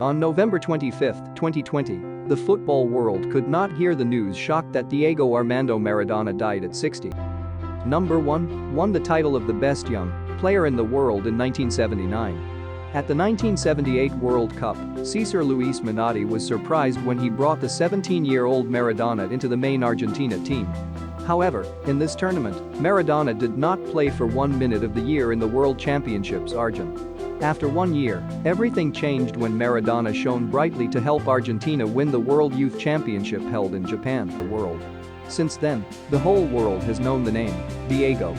On November 25, 2020, the football world could not hear the news shocked that Diego Armando Maradona died at 60. Number 1. Won the title of the best young player in the world in 1979. At the 1978 World Cup, Cesar Luis Menotti was surprised when he brought the 17-year-old Maradona into the main Argentina team. However, in this tournament, Maradona did not play for 1 minute of the year in the World Championships Argent. After 1 year, everything changed when Maradona shone brightly to help Argentina win the World Youth Championship held in Japan. Since then, the whole world has known the name Diego.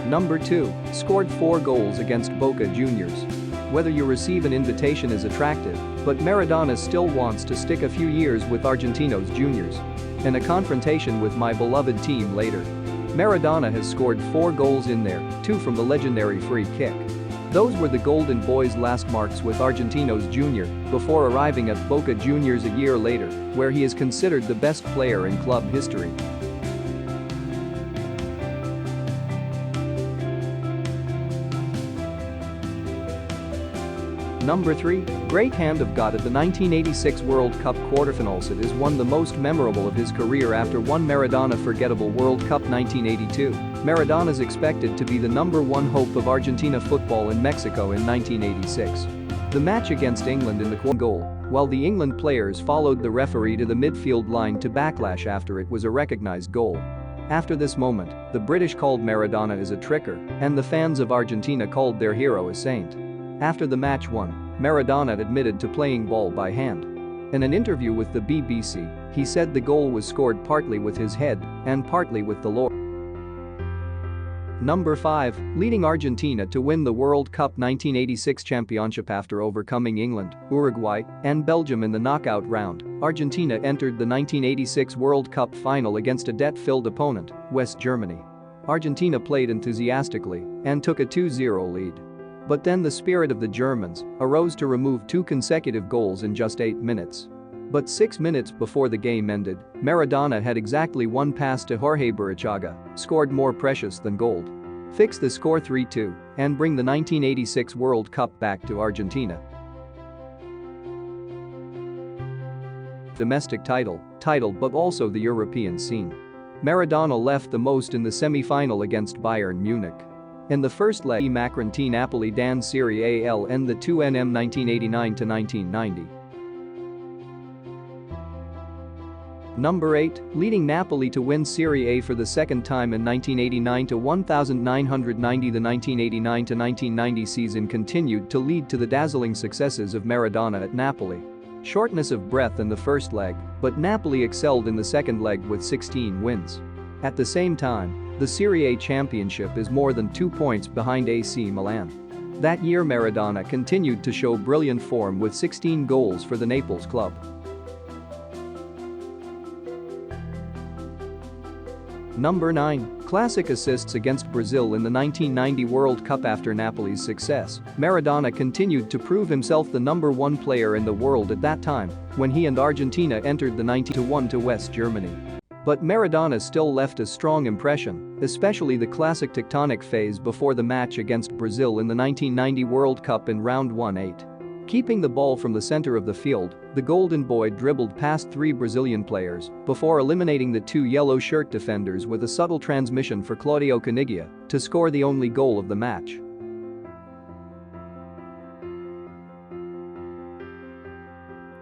Number 2. Scored 4 goals against Boca Juniors. Whether you receive an invitation is attractive, but Maradona still wants to stick a few years with Argentinos Juniors. In a confrontation with my beloved team later, Maradona has scored 4 goals in there, 2 from the legendary free kick. Those were the Golden Boys' last marks with Argentinos Junior before arriving at Boca Juniors a year later, where he is considered the best player in club history. Number 3. Great hand of God at the 1986 World Cup quarterfinals. It is one the most memorable of his career after one Maradona forgettable World Cup 1982. Maradona is expected to be the number 1 hope of Argentina football in Mexico in 1986. The match against England in the goal, while the England players followed the referee to the midfield line to backlash after it was a recognized goal. After this moment, the British called Maradona as a tricker, and the fans of Argentina called their hero a saint. After the match won, Maradona admitted to playing ball by hand. In an interview with the BBC, he said the goal was scored partly with his head and partly with the Lord. Number 5. Leading Argentina to win the World Cup 1986 championship after overcoming England, Uruguay, and Belgium in the knockout round, Argentina entered the 1986 World Cup final against a debt-filled opponent, West Germany. Argentina played enthusiastically and took a 2-0 lead. But then the spirit of the Germans arose to remove 2 consecutive goals in just 8 minutes. But 6 minutes before the game ended, Maradona had exactly 1 pass to Jorge Burruchaga, scored more precious than gold. Fix the score 3-2 and bring the 1986 World Cup back to Argentina. Domestic title but also the European scene. Maradona left the most in the semi-final against Bayern Munich. In the first leg, Macronti Napoli dan Serie A and the 2NM 1989-1990. Number 8. Leading Napoli to win Serie A for the second time in 1989-1990. The 1989-1990 season continued to lead to the dazzling successes of Maradona at Napoli. Shortness of breath in the first leg, but Napoli excelled in the second leg with 16 wins. At the same time, the Serie A championship is more than 2 points behind AC Milan. That year Maradona continued to show brilliant form with 16 goals for the Naples club. Number 9. Classic assists against Brazil in the 1990 World Cup. After Napoli's success, Maradona continued to prove himself the number 1 player in the world at that time when he and Argentina entered the 90-1 to West Germany. But Maradona still left a strong impression, especially the classic tectonic phase before the match against Brazil in the 1990 World Cup in round 1-8. Keeping the ball from the center of the field, the Golden Boy dribbled past 3 Brazilian players before eliminating the 2 yellow shirt defenders with a subtle transmission for Claudio Caniggia to score the only goal of the match.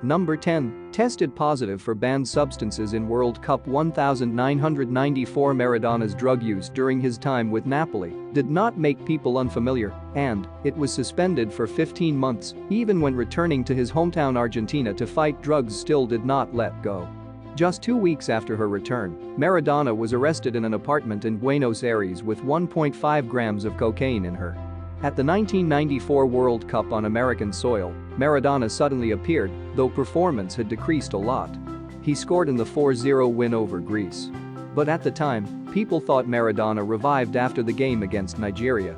Number 10. Tested positive for banned substances in World Cup 1994. Maradona's drug use during his time with Napoli did not make people unfamiliar, and it was suspended for 15 months, even when returning to his hometown Argentina to fight drugs still did not let go. Just 2 weeks after her return, Maradona was arrested in an apartment in Buenos Aires with 1.5 grams of cocaine in her. At the 1994 World Cup on American soil, Maradona suddenly appeared, though performance had decreased a lot. He scored in the 4-0 win over Greece. But at the time, people thought Maradona revived after the game against Nigeria.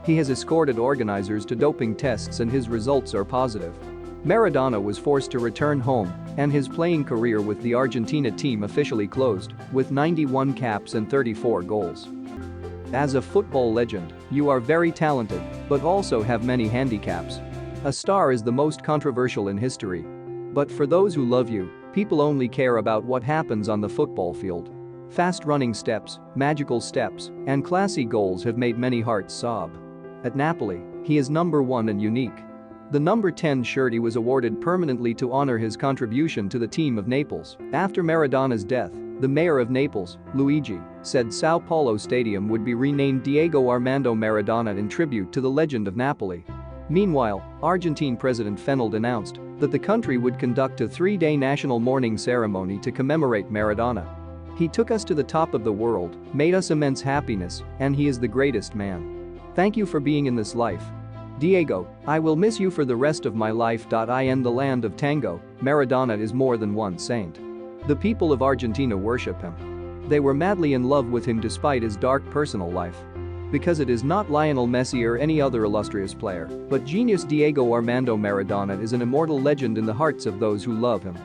He has escorted organizers to doping tests and his results are positive. Maradona was forced to return home, and his playing career with the Argentina team officially closed, with 91 caps and 34 goals. As a football legend, you are very talented, but also have many handicaps. A star is the most controversial in history. But for those who love you, people only care about what happens on the football field. Fast running steps, magical steps, and classy goals have made many hearts sob. At Napoli, he is number 1 and unique. The number 10 shirt he was awarded permanently to honor his contribution to the team of Naples. After Maradona's death, the mayor of Naples, Luigi, said Sao Paulo Stadium would be renamed Diego Armando Maradona in tribute to the legend of Napoli. Meanwhile, Argentine President Feneld announced that the country would conduct a 3-day national mourning ceremony to commemorate Maradona. He took us to the top of the world, made us immense happiness, and he is the greatest man. Thank you for being in this life. Diego, I will miss you for the rest of my life. In the land of tango, Maradona is more than one saint. The people of Argentina worship him. They were madly in love with him despite his dark personal life. Because it is not Lionel Messi or any other illustrious player, but genius Diego Armando Maradona is an immortal legend in the hearts of those who love him.